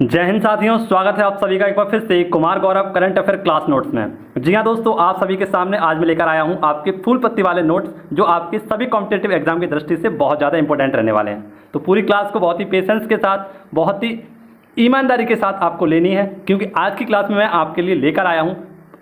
जय हिंद साथियों, स्वागत है आप सभी का एक बार फिर से Kumar Gaurav current affair class notes में। जी हाँ दोस्तों, आप सभी के सामने आज मैं लेकर आया हूँ आपके फुल पत्ती वाले नोट्स जो आपके सभी कॉम्पिटेटिव एग्जाम की दृष्टि से बहुत ज़्यादा इंपॉर्टेंट रहने वाले हैं। तो पूरी क्लास को बहुत ही पेशेंस के साथ, बहुत ही ईमानदारी के साथ आपको लेनी है, क्योंकि आज की क्लास में मैं आपके लिए लेकर आया हूँ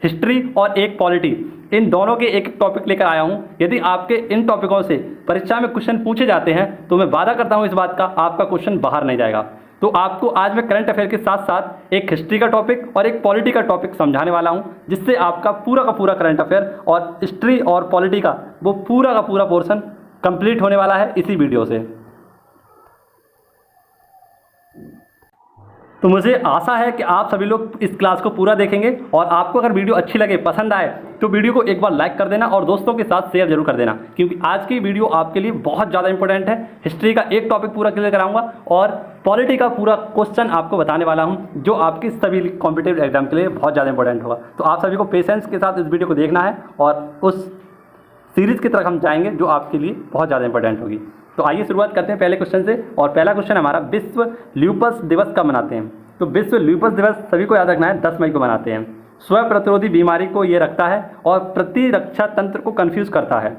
हिस्ट्री और एक पॉलिटी, इन दोनों के एक टॉपिक लेकर आया हूँ। यदि आपके इन टॉपिकों से परीक्षा में क्वेश्चन पूछे जाते हैं तो मैं वादा करता हूँ इस बात का, आपका क्वेश्चन बाहर नहीं जाएगा। तो आपको आज मैं करंट अफेयर के साथ साथ एक हिस्ट्री का टॉपिक और एक पॉलिटी का टॉपिक समझाने वाला हूँ, जिससे आपका पूरा का पूरा करंट अफेयर और हिस्ट्री और पॉलिटी का वो पूरा का पूरा पोर्शन कंप्लीट होने वाला है इसी वीडियो से। तो मुझे आशा है कि आप सभी लोग इस क्लास को पूरा देखेंगे, और आपको अगर वीडियो अच्छी लगे, पसंद आए, तो वीडियो को एक बार लाइक कर देना और दोस्तों के साथ शेयर जरूर कर देना, क्योंकि आज की वीडियो आपके लिए बहुत ज़्यादा इंपॉर्टेंट है। हिस्ट्री का एक टॉपिक पूरा क्लियर कराऊंगा और पॉलिटी का पूरा क्वेश्चन आपको बताने वाला हूं, जो आपकी सभी कॉम्पिटेटिव एग्जाम के लिए बहुत ज़्यादा इंपॉर्टेंट होगा। तो आप सभी को पेशेंस के साथ इस वीडियो को देखना है और उस सीरीज़ की तरफ हम जाएंगे जो आपके लिए बहुत ज़्यादा इंपॉर्टेंट होगी। तो आइए शुरुआत करते हैं पहले क्वेश्चन से। और पहला क्वेश्चन हमारा, विश्व ल्यूपस दिवस कब मनाते हैं? तो विश्व ल्यूपस दिवस सभी को याद रखना है 10 मई को मनाते हैं। स्व प्रतिरोधी बीमारी को ये रखता है और प्रतिरक्षा तंत्र को कंफ्यूज करता है।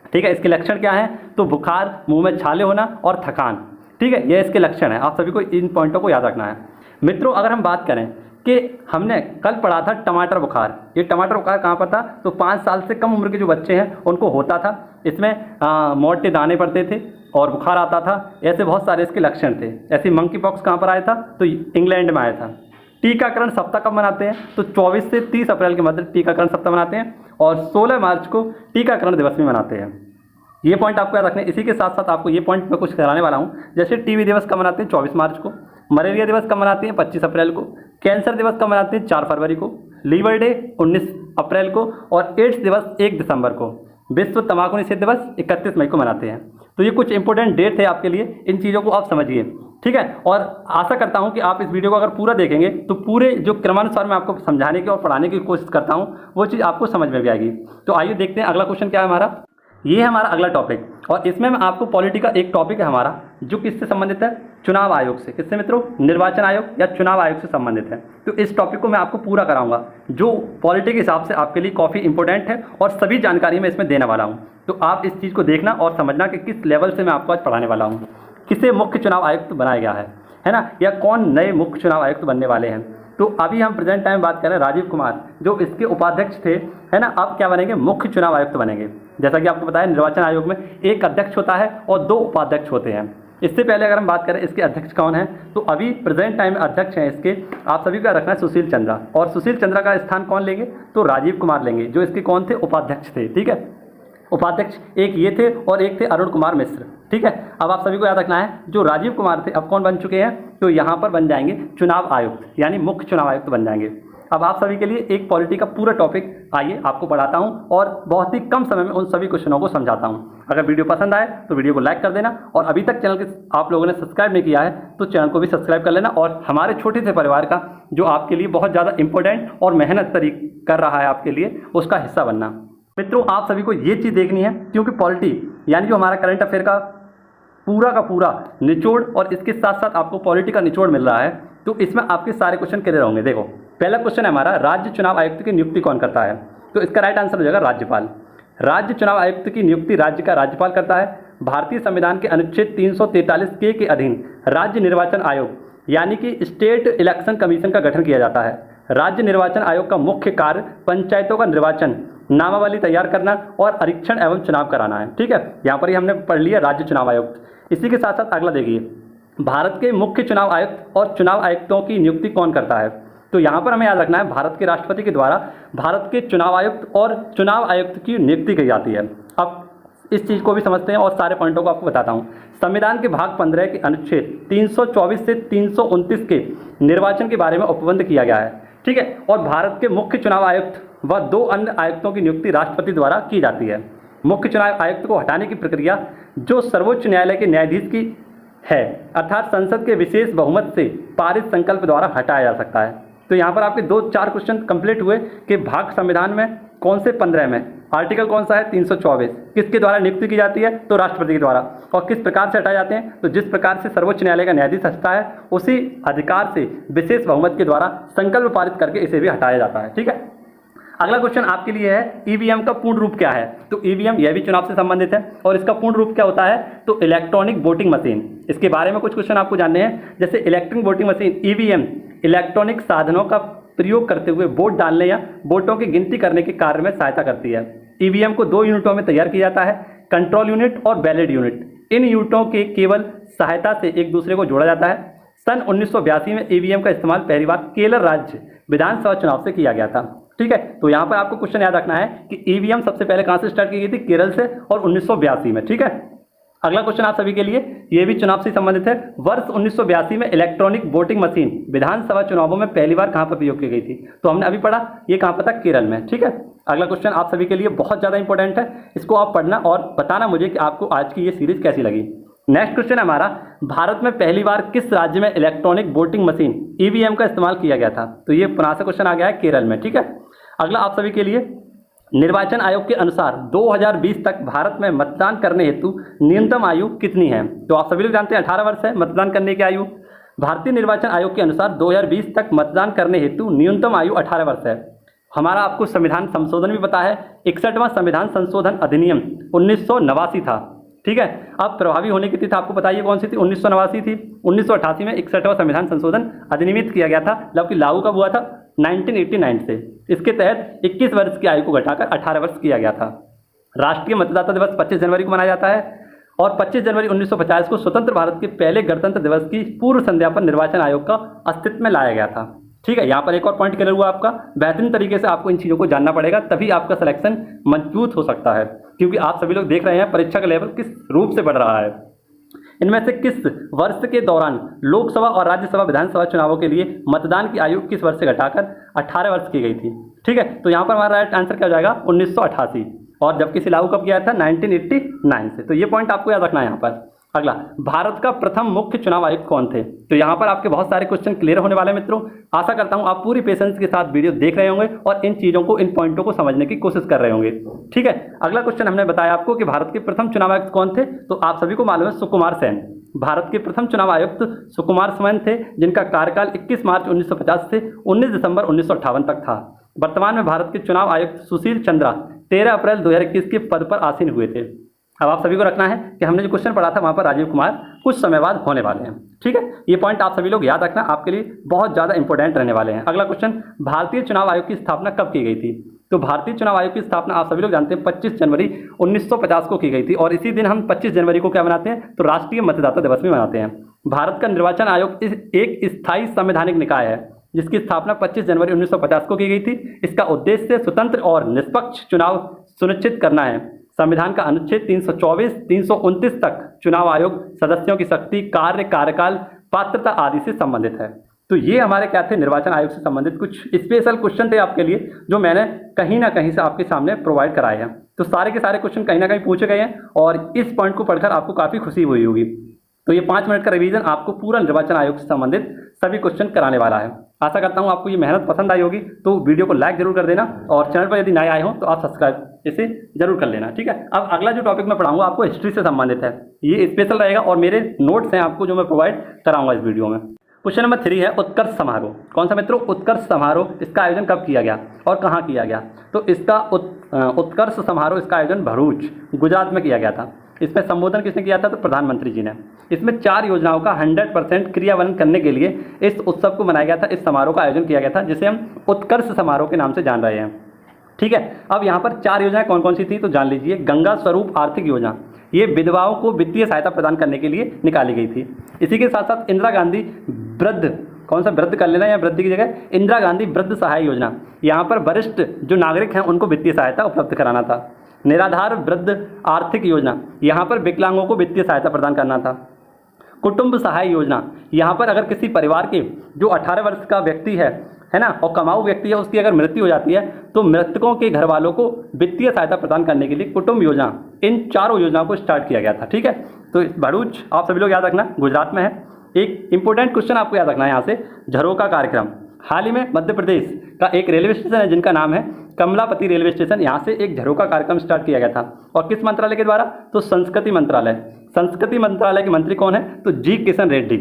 ठीक है, इसके लक्षण क्या हैं? तो बुखार, मुंह में छाले होना और थकान। ठीक है, ये इसके लक्षण हैं। आप सभी को इन पॉइंटों को याद रखना है। मित्रों, अगर हम बात करें कि हमने कल पढ़ा था टमाटर बुखार, ये टमाटर बुखार कहाँ पर था? तो 5 साल से कम उम्र के जो बच्चे हैं उनको होता था। इसमें मोटे दाने पड़ते थे और बुखार आता था। ऐसे बहुत सारे इसके लक्षण थे। ऐसे मंकी पॉक्स कहाँ पर आया था? तो इंग्लैंड में आया था। टीकाकरण सप्ताह कब मनाते हैं? तो 24 से 30 अप्रैल के मध्य टीकाकरण सप्ताह मनाते हैं, और 16 मार्च को टीकाकरण दिवस भी मनाते हैं। ये पॉइंट आपको याद रखना है। इसी के साथ साथ आपको ये पॉइंट मैं कुछ कराने वाला हूँ। जैसे टीबी दिवस कब मनाते हैं? 24 मार्च को। मलेरिया दिवस कब मनाते हैं? 25 अप्रैल को। कैंसर दिवस कब मनाते हैं? 4 फरवरी को। लीवर डे 19 अप्रैल को, और एड्स दिवस 1 दिसंबर को। विश्व तंबाकू निषेध दिवस 31 मई को मनाते हैं। तो ये कुछ इंपॉर्टेंट डेट है आपके लिए, इन चीज़ों को आप समझिए। ठीक है, और आशा करता हूं कि आप इस वीडियो को अगर पूरा देखेंगे तो पूरे जो क्रमानुसार मैं आपको समझाने की और पढ़ाने की कोशिश करता हूं वो चीज़ आपको समझ में भी आएगी। तो आइए देखते हैं अगला क्वेश्चन क्या है हमारा। ये है हमारा अगला टॉपिक, और इसमें मैं आपको पॉलिटी का एक टॉपिक है हमारा जो किससे संबंधित है? चुनाव आयोग से। किससे मित्रों? निर्वाचन आयोग या चुनाव आयोग से संबंधित है। तो इस टॉपिक को मैं आपको पूरा कराऊंगा, जो पॉलिटी के हिसाब से आपके लिए काफ़ी इंपॉर्टेंट है, और सभी जानकारी मैं इसमें देने वाला हूँ। तो आप इस चीज़ को देखना और समझना कि किस लेवल से मैं आपको आज पढ़ाने वाला हूँ। किसे मुख्य चुनाव आयुक्त बनाया गया है ना, या कौन नए मुख्य चुनाव आयुक्त बनने वाले हैं? तो अभी हम प्रेजेंट टाइम बात कर रहे हैं राजीव कुमार, जो इसके उपाध्यक्ष थे, है ना। अब क्या बनेंगे? मुख्य चुनाव आयुक्त बनेंगे। जैसा कि आपको बताया, निर्वाचन आयोग में एक अध्यक्ष होता है और 2 उपाध्यक्ष होते हैं। इससे पहले अगर हम बात करें इसके अध्यक्ष कौन है, तो अभी प्रेजेंट टाइम अध्यक्ष हैं इसके, आप सभी का रखना है, सुशील चंद्रा। और सुशील चंद्रा का स्थान कौन लेंगे? तो राजीव कुमार लेंगे, जो इसके कौन थे? उपाध्यक्ष थे। ठीक है, उपाध्यक्ष एक ये थे और एक थे अरुण कुमार मिश्र। ठीक है, अब आप सभी को याद रखना है, जो राजीव कुमार थे अब कौन बन चुके हैं? तो यहाँ पर बन जाएंगे चुनाव आयुक्त, यानी मुख्य चुनाव आयुक्त बन जाएंगे। अब आप सभी के लिए एक पॉलिटी का पूरा टॉपिक आइए आपको पढ़ाता हूँ, और बहुत ही कम समय में उन सभी क्वेश्चनों को समझाता हूँ। अगर वीडियो पसंद आए तो वीडियो को लाइक कर देना, और अभी तक चैनल के आप लोगों ने सब्सक्राइब नहीं किया है तो चैनल को भी सब्सक्राइब कर लेना, और हमारे छोटे से परिवार का जो आपके लिए बहुत ज़्यादा इंपॉर्टेंट और मेहनत कर रहा है आपके लिए, उसका हिस्सा बनना। मित्रों, आप सभी को ये चीज़ देखनी है, क्योंकि पॉलिटी यानी जो हमारा करंट अफेयर का पूरा निचोड़, और इसके साथ साथ आपको पॉलिटी का निचोड़ मिल रहा है, तो इसमें आपके सारे क्वेश्चन क्लियर होंगे। देखो, पहला क्वेश्चन है हमारा, राज्य चुनाव आयुक्त की नियुक्ति कौन करता है? तो इसका राइट आंसर हो जाएगा राज्यपाल। राज्य चुनाव आयुक्त की नियुक्ति राज्य का राज्यपाल करता है। भारतीय संविधान के अनुच्छेद 343 के अधीन राज्य निर्वाचन आयोग यानी कि स्टेट इलेक्शन कमीशन का गठन किया जाता है। राज्य निर्वाचन आयोग का मुख्य कार्य पंचायतों का निर्वाचन, नामावली तैयार करना और परीक्षण एवं चुनाव कराना है। ठीक है, यहाँ पर ही हमने पढ़ लिया राज्य चुनाव आयुक्त। इसी के साथ साथ अगला देखिए, भारत के मुख्य चुनाव आयुक्त और चुनाव आयुक्तों की नियुक्ति कौन करता है? तो यहाँ पर हमें याद रखना है, भारत के राष्ट्रपति के द्वारा भारत के चुनाव आयुक्त और चुनाव आयुक्त की नियुक्ति की जाती है। अब इस चीज़ को भी समझते हैं और सारे पॉइंटों को आपको बताता हूँ। संविधान के भाग 15 के अनुच्छेद 324 से 329 के निर्वाचन के बारे में उपबंध किया गया है। ठीक है, और भारत के मुख्य चुनाव आयुक्त व 2 अन्य आयुक्तों की नियुक्ति राष्ट्रपति द्वारा की जाती है। मुख्य चुनाव आयुक्त को हटाने की प्रक्रिया जो सर्वोच्च न्यायालय के न्यायाधीश की है, अर्थात संसद के विशेष बहुमत से पारित संकल्प द्वारा हटाया जा सकता है। तो यहाँ पर आपके 2-4 क्वेश्चन कंप्लीट हुए कि भाग संविधान में कौन से 15 में आर्टिकल कौन सा है 324, किसके द्वारा नियुक्ति की जाती है तो राष्ट्रपति के द्वारा। और किस प्रकार से हटाए जाते हैं तो जिस प्रकार से सर्वोच्च न्यायालय का न्यायाधीश हटता है उसी अधिकार से विशेष बहुमत के द्वारा संकल्प पारित करके इसे भी हटाया जाता है। ठीक है, अगला क्वेश्चन आपके लिए है ईवीएम का पूर्ण रूप क्या है। तो ईवीएम यह भी चुनाव से संबंधित है और इसका पूर्ण रूप क्या होता है तो इलेक्ट्रॉनिक वोटिंग मशीन। इसके बारे में कुछ क्वेश्चन आपको जानने हैं, जैसे electronic voting machine EVM electronic साधनों का प्रयोग करते हुए वोट डालने या वोटों की गिनती करने के कार्य में सहायता करती है। ईवीएम को 2 यूनिटों में तैयार किया जाता है, कंट्रोल यूनिट और बैलेट यूनिट। इन यूनिटों के केवल सहायता से एक दूसरे को जोड़ा जाता है। सन 1982 में ईवीएम का इस्तेमाल पहली बार केरल राज्य विधानसभा चुनाव से किया गया था। ठीक है, तो यहाँ पर आपको क्वेश्चन याद रखना है कि ईवीएम सबसे पहले कहाँ से स्टार्ट की गई थी, केरल से, और 1982 में। ठीक है, अगला क्वेश्चन आप सभी के लिए ये भी चुनाव से संबंधित है। वर्ष 1982 में इलेक्ट्रॉनिक वोटिंग मशीन विधानसभा चुनावों में पहली बार कहाँ पर प्रयोग की गई थी, तो हमने अभी पढ़ा ये कहाँ पर था, केरल में। ठीक है, अगला क्वेश्चन आप सभी के लिए बहुत ज़्यादा इंपॉर्टेंट है, इसको आप पढ़ना और बताना मुझे कि आपको आज की ये सीरीज कैसी लगी। नेक्स्ट क्वेश्चन है हमारा, भारत में पहली बार किस राज्य में इलेक्ट्रॉनिक वोटिंग मशीन ईवीएम का इस्तेमाल किया गया था, तो ये पुनः से क्वेश्चन आ गया है केरल में। ठीक है, अगला आप सभी के लिए, निर्वाचन आयोग के अनुसार 2020 तक भारत में मतदान करने हेतु न्यूनतम आयु कितनी है, तो आप सभी लोग जानते हैं 18 वर्ष है मतदान करने की आयु। भारतीय निर्वाचन आयोग के अनुसार 2020 तक मतदान करने हेतु न्यूनतम आयु 18 वर्ष है। हमारा आपको संविधान संशोधन भी पता है, 61वां संविधान संशोधन अधिनियम 1989 था। ठीक है, अब प्रभावी होने की तिथि आपको बताइए कौन सी थी, 1989 थी। 1988 में 61वां संविधान संशोधन अधिनियमित किया गया था, जबकि लागू कब हुआ था 1989 से। इसके तहत 21 वर्ष की आयु को घटाकर 18 वर्ष किया गया था। राष्ट्रीय मतदाता दिवस 25 जनवरी को मनाया जाता है और 25 जनवरी 1950 को स्वतंत्र भारत के पहले गणतंत्र दिवस की पूर्व संध्या पर निर्वाचन आयोग का अस्तित्व में लाया गया था। ठीक है, यहाँ पर एक और पॉइंट क्लियर हुआ आपका। बेहतरीन तरीके से आपको इन चीज़ों को जानना पड़ेगा, तभी आपका सिलेक्शन मजबूत हो सकता है, क्योंकि आप सभी लोग देख रहे हैं परीक्षा का लेवल किस रूप से बढ़ रहा है। इनमें से किस वर्ष के दौरान लोकसभा और राज्यसभा विधानसभा चुनावों के लिए मतदान की आयु किस वर्ष से घटाकर 18 वर्ष की गई थी। ठीक है, तो यहाँ पर हमारा राइट आंसर क्या हो जाएगा 1988, और जबकि इसे लागू कब किया था 1989 से। तो ये पॉइंट आपको याद रखना है यहाँ पर। अगला, भारत का प्रथम मुख्य चुनाव आयुक्त कौन थे, तो यहाँ पर आपके बहुत सारे क्वेश्चन क्लियर होने वाले मित्रों। आशा करता हूँ आप पूरी पेशेंस के साथ वीडियो देख रहे होंगे और इन चीज़ों को, इन पॉइंटों को समझने की कोशिश कर रहे होंगे। ठीक है, अगला क्वेश्चन हमने बताया आपको कि भारत के प्रथम चुनाव आयुक्त कौन थे, तो आप सभी को मालूम है सुकुमार सेन। भारत के प्रथम चुनाव आयुक्त सुकुमार सेन थे, जिनका कार्यकाल 21 मार्च 1950 से 19 दिसंबर 1958 तक था। वर्तमान में भारत के चुनाव आयुक्त सुशील चंद्रा 13 अप्रैल 2021 के पद पर आसीन हुए थे। अब आप सभी को रखना है कि हमने जो क्वेश्चन पढ़ा था वहाँ पर राजीव कुमार कुछ समय बाद होने वाले हैं। ठीक है, ये पॉइंट आप सभी लोग याद रखना, आपके लिए बहुत ज़्यादा इंपॉर्टेंट रहने वाले हैं। अगला क्वेश्चन, भारतीय चुनाव आयोग की स्थापना कब की गई थी, तो भारतीय चुनाव आयोग की स्थापना आप सभी लोग जानते हैं 25 जनवरी 1950 को की गई थी, और इसी दिन हम 25 जनवरी को क्या मनाते हैं, तो राष्ट्रीय मतदाता दिवस भी मनाते हैं। भारत का निर्वाचन आयोग एक स्थायी संवैधानिक निकाय है, जिसकी स्थापना 25 जनवरी 1950 को की गई थी। इसका उद्देश्य स्वतंत्र और निष्पक्ष चुनाव सुनिश्चित करना है। संविधान का अनुच्छेद 324, 329 तक चुनाव आयोग सदस्यों की शक्ति, कार्य, कार्यकाल, पात्रता आदि से संबंधित है। तो ये हमारे क्या थे, निर्वाचन आयोग से संबंधित कुछ स्पेशल क्वेश्चन थे आपके लिए, जो मैंने कहीं ना कहीं से आपके सामने प्रोवाइड कराए हैं। तो सारे के सारे क्वेश्चन कहीं ना कहीं पूछे गए हैं और इस पॉइंट को पढ़कर आपको काफ़ी खुशी हुई होगी। तो ये 5 मिनट का रिवीजन आपको पूरा निर्वाचन आयोग से संबंधित सभी क्वेश्चन कराने वाला है। आशा करता हूँ आपको ये मेहनत पसंद आई होगी, तो वीडियो को लाइक जरूर कर देना और चैनल पर यदि नए आए हो तो आप सब्सक्राइब इसे जरूर कर लेना। ठीक है, अब अगला जो टॉपिक मैं पढ़ाऊंगा आपको हिस्ट्री से संबंधित है, ये स्पेशल रहेगा और मेरे नोट्स हैं आपको जो मैं प्रोवाइड कराऊंगा इस वीडियो में। क्वेश्चन नंबर 3 है उत्कर्ष समारोह। कौन सा मित्रों, उत्कर्ष समारोह। इसका आयोजन कब किया गया और कहाँ किया गया, तो इसका उत्कर्ष समारोह, इसका आयोजन भरूच गुजरात में किया गया था। इसमें संबोधन किसने किया था, तो प्रधानमंत्री जी ने। इसमें 4 योजनाओं का 100% क्रियान्वयन करने के लिए इस उत्सव को मनाया गया था, इस समारोह का आयोजन किया गया था, जिसे हम उत्कर्ष समारोह के नाम से जान रहे हैं। ठीक है, अब यहाँ पर 4 योजनाएं कौन कौन सी थी, तो जान लीजिए। गंगा स्वरूप आर्थिक योजना, ये विधवाओं को वित्तीय सहायता प्रदान करने के लिए निकाली गई थी। इसी के साथ साथ इंदिरा गांधी वृद्ध, कौन सा वृद्ध कर लेना या वृद्धि की जगह इंदिरा गांधी वृद्ध सहाय योजना, यहाँ पर वरिष्ठ जो नागरिक हैं उनको वित्तीय सहायता उपलब्ध कराना था। निराधार वृद्ध आर्थिक योजना, यहाँ पर विकलांगों को वित्तीय सहायता प्रदान करना था। कुटुंब सहाय योजना, यहाँ पर अगर किसी परिवार के जो 18 वर्ष का व्यक्ति है ना, और कमाऊ व्यक्ति है, उसकी अगर मृत्यु हो जाती है तो मृतकों के घर वालों को वित्तीय सहायता प्रदान करने के लिए कुटुंब योजना, इन 4 योजनाओं को स्टार्ट किया गया था। ठीक है, तो भरूच आप सभी लोग याद रखना, गुजरात में है। एक इंपॉर्टेंट क्वेश्चन आपको याद रखना है यहाँ से, झरोखा कार्यक्रम। हाल ही में मध्य प्रदेश का एक रेलवे स्टेशन है जिनका नाम है कमलापति रेलवे स्टेशन, यहाँ से एक झरोका कार्यक्रम स्टार्ट किया गया था। और किस मंत्रालय के द्वारा? तो संस्कृति मंत्रालय। संस्कृति मंत्रालय के मंत्री कौन है? तो जी किशन रेड्डी।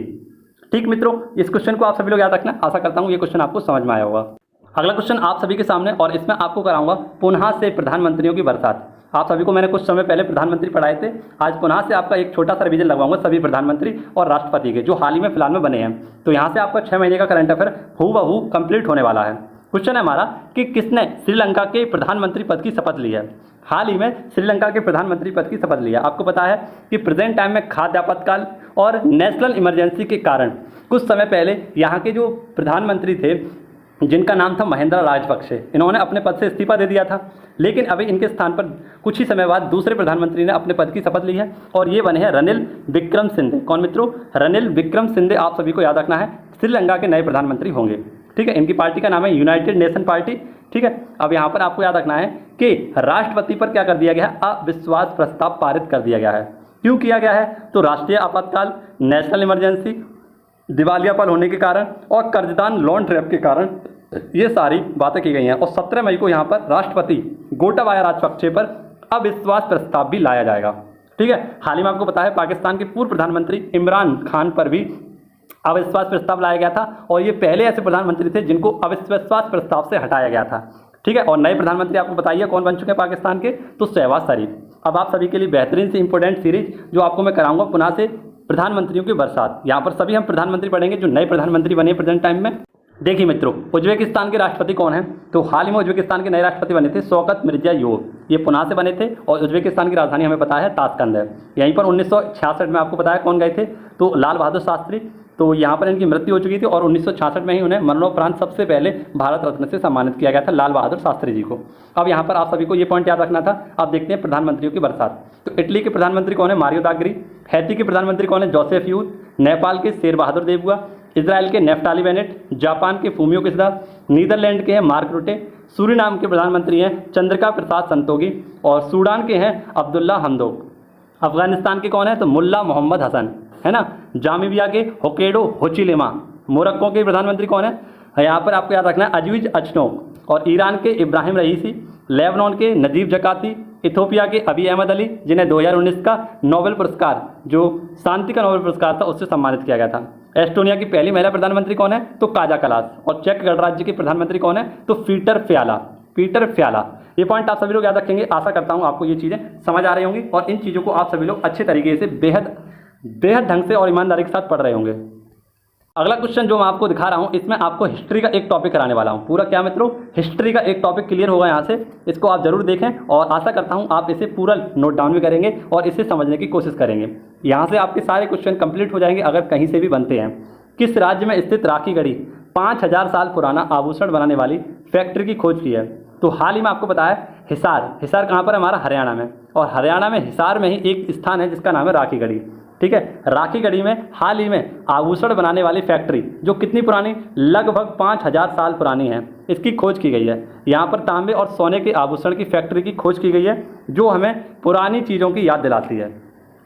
ठीक मित्रों, इस क्वेश्चन को आप सभी लोग याद रखना। आशा करता हूँ ये क्वेश्चन आपको समझ में आया होगा। अगला क्वेश्चन आप सभी के सामने, और इसमें आपको कराऊंगा पुनः से प्रधानमंत्रियों की बरसात। आप सभी को मैंने कुछ समय पहले प्रधानमंत्री पढ़ाए थे, आज पुनः से आपका एक छोटा सा रिवीजन लगवाऊंगा सभी प्रधानमंत्री और राष्ट्रपति के जो हाल ही में फिलहाल में बने हैं। तो यहाँ से आपका 6 महीने का करंट अफेयर हूबहू कंप्लीट होने वाला है। क्वेश्चन है हमारा कि किसने श्रीलंका के प्रधानमंत्री पद की शपथ ली है? हाल ही में श्रीलंका के प्रधानमंत्री पद की शपथ ली है। आपको पता है कि प्रेजेंट टाइम में खाद्य आपातकाल और नेशनल इमरजेंसी के कारण कुछ समय पहले यहाँ के जो प्रधानमंत्री थे जिनका नाम था महिंद्रा राजपक्षे, इन्होंने अपने पद से इस्तीफा दे दिया था। लेकिन अभी इनके स्थान पर कुछ ही समय बाद दूसरे प्रधानमंत्री ने अपने पद की शपथ ली है और ये बने हैं रनिल विक्रमसिंघे। कौन मित्रों? रनिल विक्रमसिंघे। आप सभी को याद रखना है श्रीलंका के नए प्रधानमंत्री होंगे। ठीक है, इनकी पार्टी का नाम है यूनाइटेड नेशन पार्टी। ठीक है, अब यहाँ पर आपको याद रखना है कि राष्ट्रपति पर क्या कर दिया गया है? अविश्वास प्रस्ताव पारित कर दिया गया है। क्यों किया गया है? तो राष्ट्रीय आपातकाल, नेशनल इमरजेंसी, दिवालियापन होने के कारण और कर्जदान लोन ट्रैप के कारण ये सारी बातें की गई हैं। और 17 मई को यहाँ पर राष्ट्रपति गोटाबाया राजपक्षे पर अविश्वास प्रस्ताव भी लाया जाएगा। ठीक है, हाल ही में आपको पता है पाकिस्तान के पूर्व प्रधानमंत्री इमरान खान पर भी अविश्वास प्रस्ताव लाया गया था और ये पहले ऐसे प्रधानमंत्री थे जिनको अविश्वास प्रस्ताव से हटाया गया था। ठीक है, और नए प्रधानमंत्री आपको बताइए कौन बन चुके हैं पाकिस्तान के? तो शहबाज शरीफ। अब आप सभी के लिए बेहतरीन से इंपॉर्टेंट सीरीज जो आपको मैं कराऊंगा पुनः से प्रधानमंत्रियों की बरसात। यहाँ पर सभी हम प्रधानमंत्री पढ़ेंगे जो नए प्रधानमंत्री बने प्रेजेंट टाइम में। देखिए मित्रों, उज्बेकिस्तान के राष्ट्रपति कौन है? तो हाल ही में उज्बेकिस्तान के नए राष्ट्रपति बने थे शौकत मिर्जियोयेव। ये पुनः से बने थे और उज्बेकिस्तान की राजधानी हमें पता है ताशकंद है। यहीं पर 1966 में आपको बताया कौन गए थे? तो लाल बहादुर शास्त्री। तो यहाँ पर इनकी मृत्यु हो चुकी थी और 1966 में ही उन्हें मरणोपरांत सबसे पहले भारत रत्न से सम्मानित किया गया था लाल बहादुर शास्त्री जी को। अब यहाँ पर आप सभी को ये पॉइंट याद रखना था। अब देखते हैं प्रधानमंत्रियों की बरसात। तो इटली के प्रधानमंत्री कौन है? मारियो दागरी। हैती के प्रधानमंत्री कौन है? Joseph youth. नेपाल के शेर बहादुर देवुआ। इजराइल के नेफ्ताली बेनेट। जापान के फूमियो किस्दा। नीदरलैंड के हैं मार्क रुटे। सूरीनाम के प्रधानमंत्री हैं चंद्रिका प्रसाद संतोगी और सूडान के हैं अब्दुल्ला हमदोक। अफगानिस्तान के कौन है? तो मुल्ला मोहम्मद हसन, है ना। जामीबिया के होकेडो होचिलेमा। मोरक्को के प्रधानमंत्री कौन है? यहाँ पर आपको याद रखना है अजवीज अचनोक। और ईरान के इब्राहिम रईसी। लेबनान के नजीब जकाती। इथोपिया के अबी अहमद अली जिन्हें 2019 का नोबेल पुरस्कार जो शांति का नोबेल पुरस्कार था उससे सम्मानित किया गया था। एस्टोनिया की पहली महिला प्रधानमंत्री कौन है? तो काजा कलास। और चेक गणराज्य के प्रधानमंत्री कौन है? तो पीटर फ्याला। पीटर फ्याला। ये पॉइंट आप सभी लोग याद रखेंगे। आशा करता हूँ आपको ये चीज़ें समझ आ रही होंगी और इन चीज़ों को आप सभी लोग अच्छे तरीके से बेहद ढंग से और ईमानदारी के साथ पढ़ रहे होंगे। अगला क्वेश्चन जो मैं आपको दिखा रहा हूँ इसमें आपको हिस्ट्री का एक टॉपिक कराने वाला हूँ। पूरा क्या मित्रों? हिस्ट्री का एक टॉपिक क्लियर होगा यहाँ से। इसको आप जरूर देखें और आशा करता हूँ आप इसे पूरा नोट डाउन भी करेंगे और इसे समझने की कोशिश करेंगे। यहाँ से आपके सारे क्वेश्चन कंप्लीट हो जाएंगे अगर कहीं से भी बनते हैं। किस राज्य में स्थित राखीगढ़ी 5000 साल पुराना आभूषण बनाने वाली फैक्ट्री की खोज की है? तो हाल ही में आपको बताया हिसार। हिसार कहाँ पर है? हमारा हरियाणा में। और हरियाणा में हिसार में ही एक स्थान है जिसका नाम है राखीगढ़ी। ठीक है, राखीगढ़ी में हाल ही में आभूषण बनाने वाली फैक्ट्री जो कितनी पुरानी? लगभग 5000 साल पुरानी है, इसकी खोज की गई है। यहाँ पर तांबे और सोने के आभूषण की फैक्ट्री की खोज की गई है जो हमें पुरानी चीज़ों की याद दिलाती है।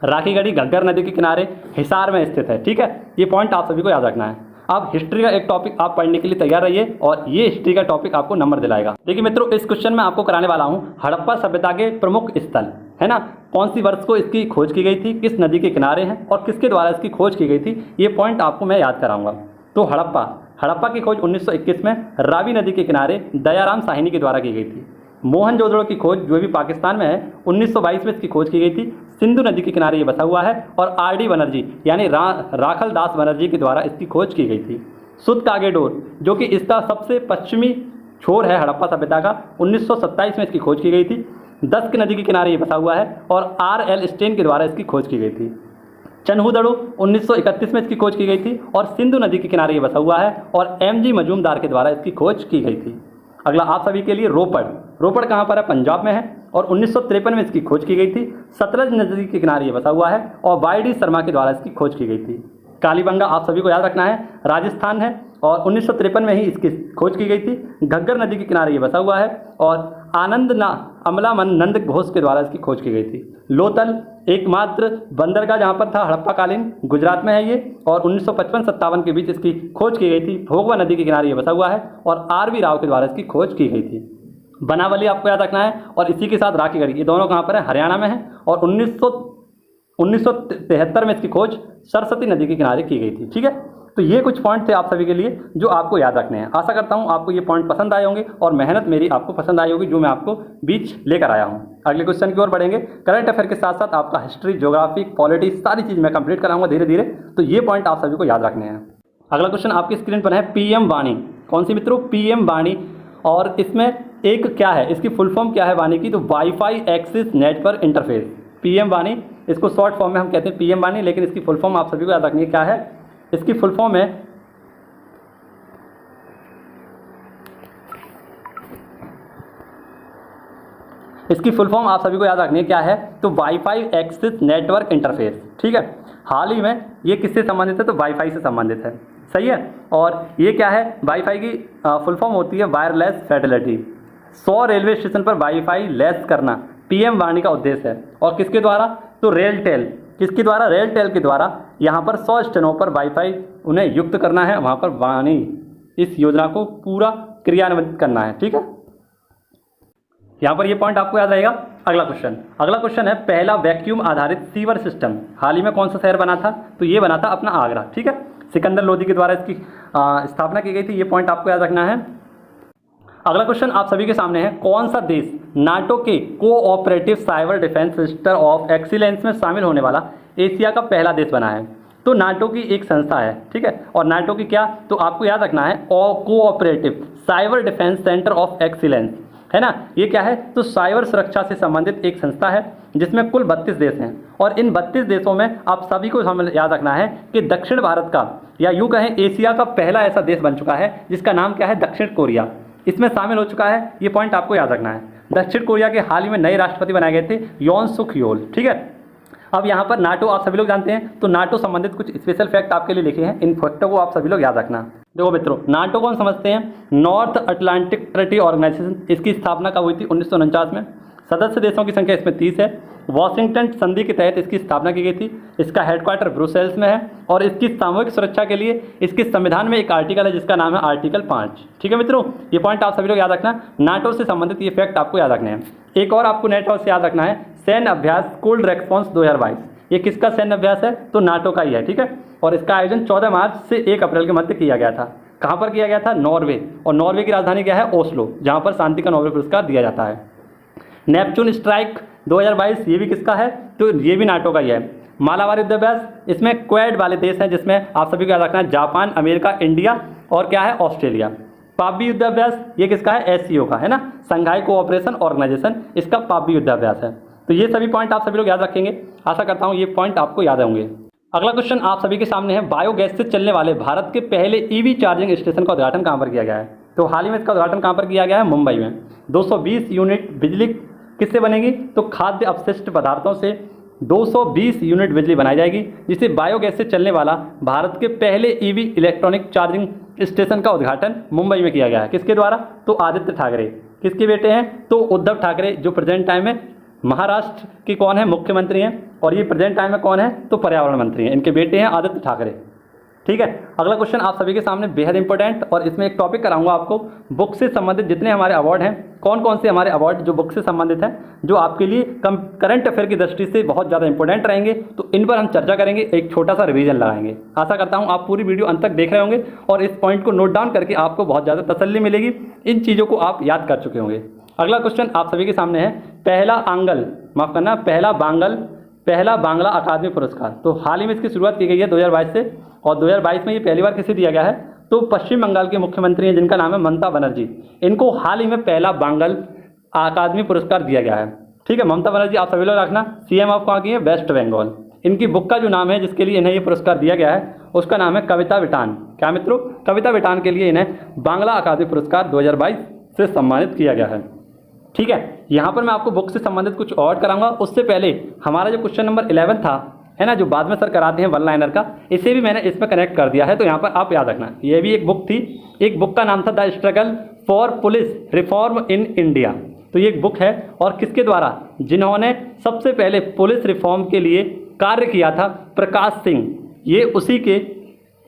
राखीगढ़ी घग्गर नदी के किनारे हिसार में स्थित है। ठीक है, ये पॉइंट आप सभी को याद रखना है। अब हिस्ट्री का एक टॉपिक आप पढ़ने के लिए तैयार रहिए और ये हिस्ट्री का टॉपिक आपको नंबर दिलाएगा। देखिए मित्रों, इस क्वेश्चन में आपको कराने वाला हूँ हड़प्पा सभ्यता के प्रमुख स्थल, है ना। कौन सी वर्ष को इसकी खोज की गई थी, किस नदी के किनारे हैं और किसके द्वारा इसकी खोज की गई थी, ये पॉइंट आपको मैं याद कराऊंगा। तो हड़प्पा की खोज 1921 में रावी नदी के किनारे दयाराम साहिनी के द्वारा की गई थी। मोहनजोदड़ो की खोज जो भी पाकिस्तान में है 1922 में इसकी खोज की गई थी। सिंधु नदी के किनारे ये बसा हुआ है और आर.डी. बनर्जी यानी राखल दास बनर्जी के द्वारा इसकी खोज की गई थी। सुतकागेडोर जो कि इसका सबसे पश्चिमी छोर है हड़प्पा सभ्यता का, 1927 में इसकी खोज की गई थी। दस्क नदी के किनारे ये बसा हुआ है और R.L. स्टेन के द्वारा इसकी खोज की गई थी। चन्हूदड़ो 1931 में इसकी खोज की गई थी और सिंधु नदी के किनारे ये बसा हुआ है और M.G. मजूमदार के द्वारा इसकी खोज की गई थी। अगला आप सभी के लिए रोपड़ कहाँ पर है? पंजाब में है और 1953 में इसकी खोज की गई थी। सतलज नदी के किनारे ये बसा हुआ है और वाई.डी. शर्मा के द्वारा इसकी खोज की गई थी। कालीबंगा आप सभी को याद रखना है, राजस्थान है और 1953 में ही इसकी खोज की गई थी। घग्गर नदी के किनारे ये बसा हुआ है और अमलामन नंद घोष के द्वारा इसकी खोज की गई थी। लोथल एकमात्र बंदरगाह जहाँ पर था हड़प्पाकालीन, गुजरात में है ये और 1955-57 के बीच इसकी खोज की गई थी। भोगवा नदी के किनारे ये बसा हुआ है और R.V. राव के द्वारा इसकी खोज की गई थी। बनावली आपको याद रखना है, और इसी के साथ राखीगढ़ी, ये दोनों कहाँ पर है, हरियाणा में है। और 1973 में इसकी खोज सरस्वती नदी के किनारे की गई थी। ठीक है, तो ये कुछ पॉइंट थे आप सभी के लिए जो आपको याद रखने हैं। आशा करता हूँ आपको ये पॉइंट पसंद आए होंगे और मेहनत मेरी आपको पसंद आई होगी जो मैं आपको बीच लेकर आया हूँ। अगले क्वेश्चन की ओर बढ़ेंगे। करंट अफेयर के साथ साथ आपका हिस्ट्री, ज्योग्राफी, पॉलिटी सारी चीज़ मैं कंप्लीट कराऊंगा धीरे धीरे, तो ये पॉइंट आप सभी को याद रखने हैं। अगला क्वेश्चन आपकी स्क्रीन पर है पीएम वाणी। कौन सी मित्रों? पीएम वाणी। और इसमें एक क्या है, इसकी फुल फॉर्म क्या है वाणी की? तो wifi access network interface. PM वाणी, इसको शॉर्ट फॉर्म में हम कहते हैं पीएम वाणी, लेकिन इसकी फुल फॉर्म आप सभी को याद रखनी है क्या है। इसकी फुल फॉर्म है आप सभी को याद रखनी है क्या है, तो वाईफाई एक्सेस नेटवर्क इंटरफेस। ठीक है, हाल ही में ये किससे संबंधित है? तो वाईफाई से संबंधित है। सही है, और ये क्या है, वाईफाई की फुल फॉर्म होती है वायरलेस फैसिलिटी। 100 रेलवे स्टेशन पर वाईफाई लेस करना पीएम वाणी का उद्देश्य है। और किसके द्वारा? तो रेलटेल। किसके द्वारा? रेलटेल के द्वारा यहाँ पर 100 स्टेशनों पर वाईफाई उन्हें युक्त करना है, वहाँ पर वाणी इस योजना को पूरा क्रियान्वित करना है। ठीक है, यहाँ पर ये पॉइंट आपको याद रहेगा। अगला क्वेश्चन है पहला वैक्यूम आधारित सीवर सिस्टम हाल ही में कौन सा शहर बना था? तो ये बना था अपना आगरा। ठीक है, सिकंदर लोधी के द्वारा इसकी स्थापना की गई थी, ये पॉइंट आपको याद रखना है। अगला क्वेश्चन आप सभी के सामने है, कौन सा देश नाटो के cooperative cyber defence centre of excellence में शामिल होने वाला एशिया का पहला देश बना है? तो नाटो की एक संस्था है। ठीक है, और नाटो की क्या, तो आपको याद रखना है cooperative cyber defence centre of excellence, है ना। ये क्या है, तो साइबर सुरक्षा से संबंधित एक संस्था है जिसमें कुल 32 देश हैं। और इन 32 देशों में आप सभी को याद रखना है कि दक्षिण भारत का, या यूँ कहें एशिया का पहला ऐसा देश बन चुका है जिसका नाम क्या है, दक्षिण कोरिया, इसमें शामिल हो चुका है। ये पॉइंट आपको याद रखना है। दक्षिण कोरिया के हाल ही में नए राष्ट्रपति बनाए गए थे, योन सुक योल। ठीक है, अब यहाँ पर नाटो आप सभी लोग जानते हैं, तो नाटो संबंधित कुछ स्पेशल फैक्ट आपके लिए लिखे हैं, इन फैक्टों को आप सभी लोग याद रखना। देखो मित्रों, नाटो को हम समझते हैं नॉर्थ अटलांटिक ट्रीटी ऑर्गेनाइजेशन। इसकी स्थापना कब हुई थी? 1949 में। सदस्य देशों की संख्या इसमें 30 है। वॉशिंगटन संधि के तहत इसकी स्थापना की गई थी। इसका हेडक्वार्टर ब्रुसेल्स में है, और इसकी सामूहिक सुरक्षा के लिए इसके संविधान में एक आर्टिकल है जिसका नाम है आर्टिकल 5। ठीक है मित्रों, ये पॉइंट आप सभी लोग याद रखना। नाटो से संबंधित ये फैक्ट आपको याद रखने हैं। एक और आपको नाटो से याद रखना है, सैन्य अभ्यास कोल्ड रेस्पॉन्स 2022। ये किसका सैन्य अभ्यास है? तो नाटो का ही है। ठीक है, और इसका आयोजन 14 मार्च से 1 अप्रैल के मध्य किया गया था। कहाँ पर किया गया था? नॉर्वे। और नॉर्वे की राजधानी क्या है? ओस्लो, जहाँ पर शांति का नोबेल पुरस्कार दिया जाता है। नेपच्यून स्ट्राइक 2022, ये भी किसका है? तो ये भी नाटो का ही है। मालाबार युद्धाभ्यास, इसमें क्वेड वाले देश हैं जिसमें आप सभी को याद रखना है जापान, अमेरिका, इंडिया और क्या है, ऑस्ट्रेलिया। पाबी युद्धाभ्यास, ये किसका है? एससीओ का, है ना, संघाई कोऑपरेशन ऑर्गेनाइजेशन, इसका पाबी युद्धाभ्यास है। तो ये सभी पॉइंट आप सभी लोग याद रखेंगे। आशा करता हूँ ये पॉइंट आपको याद होंगे। अगला क्वेश्चन आप सभी के सामने है, बायोगैस से चलने वाले भारत के पहले ईवी चार्जिंग स्टेशन का उद्घाटन कहाँ पर किया गया है? तो हाल ही में इसका उद्घाटन कहाँ पर किया गया है? मुंबई में। 220 यूनिट बिजली किससे बनेगी? तो खाद्य अपशिष्ट पदार्थों से 220 यूनिट बिजली बनाई जाएगी, जिसे बायोगैस से चलने वाला भारत के पहले ईवी इलेक्ट्रॉनिक चार्जिंग स्टेशन का उद्घाटन मुंबई में किया गया है। किसके द्वारा? तो आदित्य ठाकरे। किसके बेटे हैं? तो उद्धव ठाकरे, जो प्रेजेंट टाइम में महाराष्ट्र के कौन है? मुख्यमंत्री हैं। और ये प्रेजेंट टाइम में कौन है? तो पर्यावरण मंत्री हैं। इनके बेटे हैं आदित्य ठाकरे। ठीक है, अगला क्वेश्चन आप सभी के सामने बेहद इंपॉर्टेंट, और इसमें एक टॉपिक कराऊंगा आपको, बुक से संबंधित जितने हमारे अवार्ड हैं, कौन कौन से हमारे अवार्ड जो बुक से संबंधित हैं, जो आपके लिए करंट अफेयर की दृष्टि से बहुत ज़्यादा इंपॉर्टेंट रहेंगे, तो इन पर हम चर्चा करेंगे, एक छोटा सा रिवीजन लगाएंगे। आशा करता हूँ आप पूरी वीडियो अंत तक देख रहे होंगे और इस पॉइंट को नोट डाउन करके आपको बहुत ज़्यादा तसल्ली मिलेगी, इन चीज़ों को आप याद कर चुके होंगे। अगला क्वेश्चन आप सभी के सामने है, पहला बांग्ला अकादमी पुरस्कार। तो हाल ही में इसकी शुरुआत की गई है 2022 से, और 2022 में ये पहली बार किसे दिया गया है? तो पश्चिम बंगाल के मुख्यमंत्री हैं जिनका नाम है ममता बनर्जी। इनको हाल ही में पहला बांग्ला अकादमी पुरस्कार दिया गया है। ठीक है, ममता बनर्जी आप सभी लोग रखना, सीएम ऑफ कहाँ की है? वेस्ट बंगाल। इनकी बुक का जो नाम है जिसके लिए इन्हें ये पुरस्कार दिया गया है, उसका नाम है कविता विटान। क्या मित्रों? कविता विटान के लिए इन्हें बांग्ला अकादमी पुरस्कार 2022 से सम्मानित किया गया है। ठीक है, यहाँ पर मैं आपको बुक से संबंधित कुछ और कराऊंगा। उससे पहले हमारा जो क्वेश्चन नंबर 11 था, है ना, जो बाद में सर कराते हैं वन लाइनर का, इसे भी मैंने इसमें कनेक्ट कर दिया है। तो यहाँ पर आप याद रखना, ये भी एक बुक थी। एक बुक का नाम था the struggle for police reform in India. तो ये एक बुक है, और किसके द्वारा? जिन्होंने सबसे पहले पुलिस रिफॉर्म के लिए कार्य किया था, प्रकाश सिंह, ये उसी के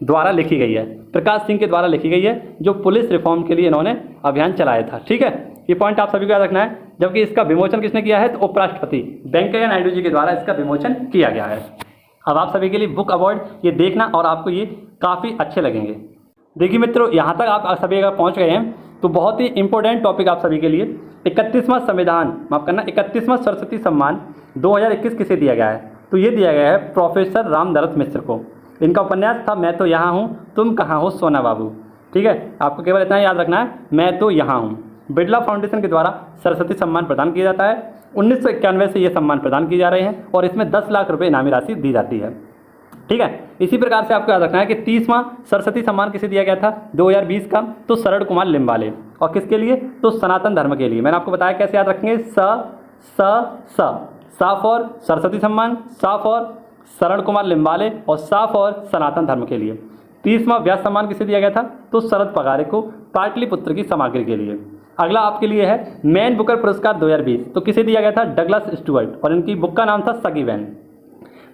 द्वारा लिखी गई है। प्रकाश सिंह के द्वारा लिखी गई है, जो पुलिस रिफॉर्म के लिए इन्होंने अभियान चलाया था। ठीक है, ये पॉइंट आप सभी को याद रखना है। जबकि इसका विमोचन किसने किया है, तो उपराष्ट्रपति वेंकैया नायडू जी के द्वारा इसका विमोचन किया गया है। अब आप सभी के लिए बुक अवार्ड ये देखना और आपको ये काफ़ी अच्छे लगेंगे। देखिए मित्रों, यहाँ तक आप सभी अगर पहुँच गए हैं तो बहुत ही इंपॉर्टेंट टॉपिक आप सभी के लिए 31वां संविधान, माफ करना 31वां सरस्वती सम्मान 2021 किसे दिया गया है, तो ये दिया गया है प्रोफेसर रामदरत मिश्र को। इनका उपन्यास था मैं तो यहाँ हूँ तुम कहाँ हो सोना बाबू। ठीक है, आपको केवल इतना याद रखना है, मैं तो यहाँ हूँ। बिरला फाउंडेशन के द्वारा सरस्वती सम्मान प्रदान किया जाता है। 1991 से ये सम्मान प्रदान किए जा रहे हैं और इसमें 10 लाख रुपये इनामी राशि दी जाती है। ठीक है, इसी प्रकार से आपको याद रखना है कि 30वां सरस्वती सम्मान किसे दिया गया था 2020 का, तो शरण कुमार लिम्बाले। और किसके लिए, तो सनातन धर्म के लिए। मैंने आपको बताया कैसे याद रखेंगे, सा फॉर सरस्वती सम्मान, सा फॉर शरण कुमार लिम्बाले और सा फॉर सनातन धर्म के लिए। 30वां व्यास सम्मान किसे दिया गया था, तो शरद पगारे को पाटलिपुत्र की सामग्री के लिए। अगला आपके लिए है मैन बुकर पुरस्कार 2020, तो किसे दिया गया था, डगलस स्टुअर्ट और इनकी बुक का नाम था सगी वैन।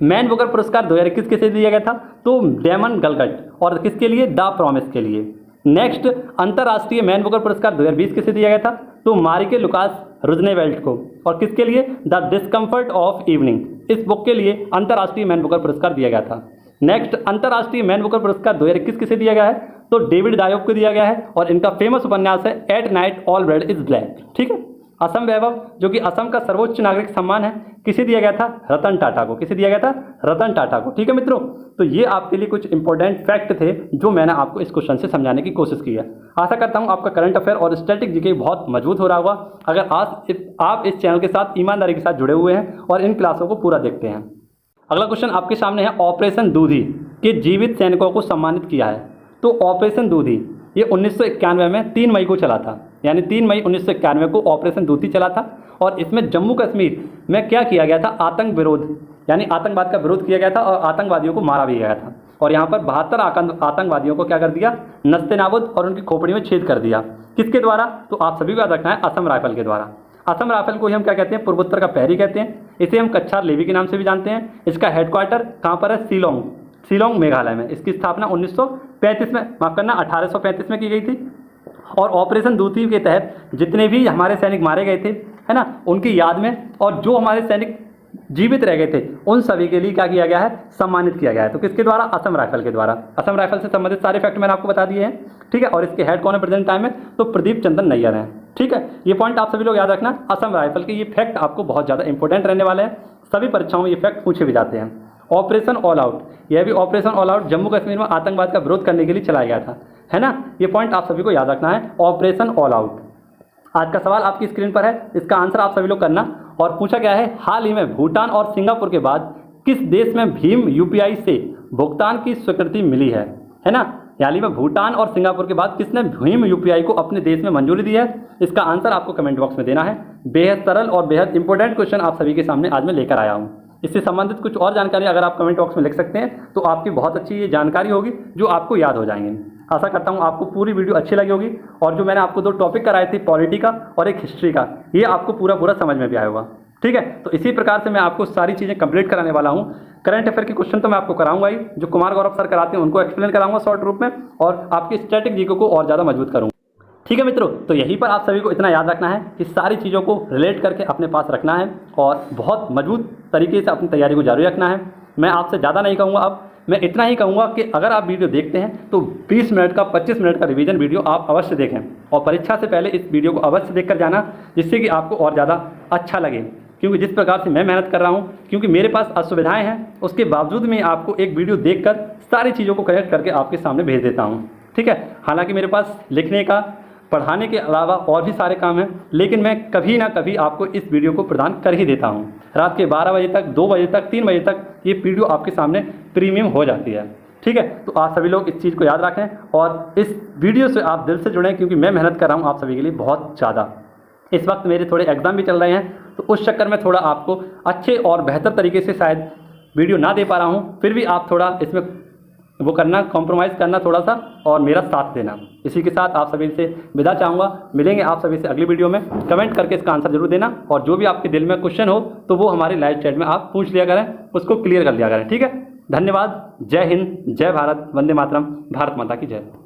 मैन बुकर पुरस्कार 2021 किसे दिया गया था, तो डेमन गलगट और किसके लिए, द प्रॉमिस के लिए। नेक्स्ट अंतर्राष्ट्रीय मैन बुकर पुरस्कार 2020 किसे दिया गया था, तो मारिके लुकास रुजनेवेल्ट को और किसके लिए, द डिस्कम्फर्ट ऑफ इवनिंग, इस बुक के लिए अंतर्राष्ट्रीय मैन बुकर पुरस्कार दिया गया था। नेक्स्ट अंतर्राष्ट्रीय मैन बुकर पुरस्कार 2021 किसे दिया गया है, तो डेविड दायोब को दिया गया है और इनका फेमस उपन्यास है at night all bread is black. ठीक है, असम वैभव जो कि असम का सर्वोच्च नागरिक सम्मान है, किसे दिया गया था, रतन टाटा को। किसे दिया गया था, रतन टाटा को। ठीक है मित्रों, तो ये आपके लिए कुछ इंपॉर्टेंट फैक्ट थे जो मैंने आपको इस क्वेश्चन से समझाने की कोशिश की है। आशा करता हूँ आपका करंट अफेयर और स्टैटिक जीके बहुत मजबूत हो रहा होगा अगर आप इस चैनल के साथ ईमानदारी के साथ जुड़े हुए हैं और इन क्लासों को पूरा देखते हैं। अगला क्वेश्चन आपके सामने है, ऑपरेशन दूधी के जीवित सैनिकों को सम्मानित किया है। तो ऑपरेशन दूधी ये 1991 में 3 मई को चला था, यानी 3 मई 1991 को ऑपरेशन दूधी चला था और इसमें जम्मू कश्मीर में क्या किया गया था, आतंक विरोध यानी आतंकवाद का विरोध किया गया था और आतंकवादियों को मारा भी गया था। और यहाँ पर 72 आतंकवादियों को क्या कर दिया, नस्ते-नाबूद और उनकी खोपड़ी में छेद कर दिया। किसके द्वारा, तो आप सभी को याद रखना है, असम राइफल के द्वारा। असम राइफल को ही हम क्या कहते हैं, पूर्वोत्तर का प्रहरी कहते हैं। इसे हम कच्छार लेवी के नाम से भी जानते हैं। इसका हेडक्वार्टर कहाँ पर है, शिलोंग मेघालय में। इसकी स्थापना 1935 में, माफ करना 1835 में की गई थी। और ऑपरेशन दूधी के तहत जितने भी हमारे सैनिक मारे गए थे, है ना, उनकी याद में, और जो हमारे सैनिक जीवित रह गए थे उन सभी के लिए क्या किया गया है, सम्मानित किया गया है। तो किसके द्वारा, असम राइफल के द्वारा। असम राइफल से संबंधित सारे फैक्ट मैंने आपको बता दिए हैं। ठीक है, और इसके हेड कौन है प्रेजेंट टाइम में, तो प्रदीप चंद्र नैयर हैं। ठीक है, ये पॉइंट आप सभी लोग याद रखना। असम राइफल के ये फैक्ट आपको बहुत ज़्यादा इंपॉर्टेंट रहने वाले हैं, सभी परीक्षाओं में ये फैक्ट पूछे भी जाते हैं। ऑपरेशन ऑल आउट, यह भी operation all out Jammu Kashmir में आतंकवाद का विरोध करने के लिए चलाया गया था, है ना। ये पॉइंट आप सभी को याद रखना है, ऑपरेशन ऑल आउट। आज का सवाल आपकी स्क्रीन पर है, इसका आंसर आप सभी लोग करना। और पूछा गया है, हाल ही में भूटान और सिंगापुर के बाद किस देश में भीम यूपीआई से भुगतान की स्वीकृति मिली है ना। हाल ही में भूटान और सिंगापुर के बाद किसने भीम यूपीआई को अपने देश में मंजूरी दी है, इसका आंसर आपको कमेंट बॉक्स में देना है। बेहद सरल और बेहद इंपॉर्टेंट क्वेश्चन आप सभी के सामने आज मैं लेकर आया हूँ। इससे संबंधित कुछ और जानकारी अगर आप कमेंट बॉक्स में लिख सकते हैं तो आपकी बहुत अच्छी ये जानकारी होगी जो आपको याद हो जाएंगे। आशा करता हूँ आपको पूरी वीडियो अच्छी लगी होगी और जो मैंने आपको 2 टॉपिक कराए थे, पॉलिटी का और एक हिस्ट्री का, ये आपको पूरा समझ में भी आया होगा। ठीक है, तो इसी प्रकार से मैं आपको सारी चीज़ें कंप्लीट कराने वाला हूँ। करंट अफेयर के क्वेश्चन तो मैं आपको कराऊंगा ही, जो कुमार गौरव सर कराते हैं उनको एक्सप्लेन कराऊंगा शॉर्ट रूप में, और आपकी स्टैटिक जीके को और ज़्यादा मजबूत करूँगा। ठीक है मित्रों, तो यहीं पर आप सभी को इतना याद रखना है कि सारी चीज़ों को रिलेट करके अपने पास रखना है और बहुत मजबूत तरीके से अपनी तैयारी को जारी रखना है। मैं आपसे ज़्यादा नहीं कहूँगा, अब मैं इतना ही कहूँगा कि अगर आप वीडियो देखते हैं तो 20 मिनट का 25 मिनट का रिवीजन वीडियो आप अवश्य देखें और परीक्षा से पहले इस वीडियो को अवश्य देख कर जाना, जिससे कि आपको और ज़्यादा अच्छा लगे। क्योंकि जिस प्रकार से मैं मेहनत कर रहा हूँ, क्योंकि मेरे पास असुविधाएँ हैं, उसके बावजूद मैं आपको एक वीडियो देखकर सारी चीज़ों को करेक्ट करके आपके सामने भेज देता हूँ। ठीक है, हालांकि मेरे पास लिखने का, पढ़ाने के अलावा और भी सारे काम हैं, लेकिन मैं कभी ना कभी आपको इस वीडियो को प्रदान कर ही देता हूं। रात के 12 बजे तक, 2 बजे तक, 3 बजे तक ये वीडियो आपके सामने प्रीमियम हो जाती है। ठीक है, तो आप सभी लोग इस चीज़ को याद रखें और इस वीडियो से आप दिल से जुड़ें, क्योंकि मैं मेहनत कर रहा हूँ आप सभी के लिए बहुत ज़्यादा। इस वक्त मेरे थोड़े एग्ज़ाम भी चल रहे हैं, तो उस चक्कर में थोड़ा आपको अच्छे और बेहतर तरीके से शायद वीडियो ना दे पा रहा हूँ, फिर भी आप थोड़ा इसमें वो करना, कॉम्प्रोमाइज़ करना थोड़ा सा और मेरा साथ देना। इसी के साथ आप सभी से विदा चाहूँगा। मिलेंगे आप सभी से अगली वीडियो में। कमेंट करके इसका आंसर जरूर देना और जो भी आपके दिल में क्वेश्चन हो तो वो हमारे लाइव चैट में आप पूछ लिया करें, उसको क्लियर कर लिया करें। ठीक है, धन्यवाद। जय हिंद, जय भारत, वंदे मातरम, भारत माता की जय।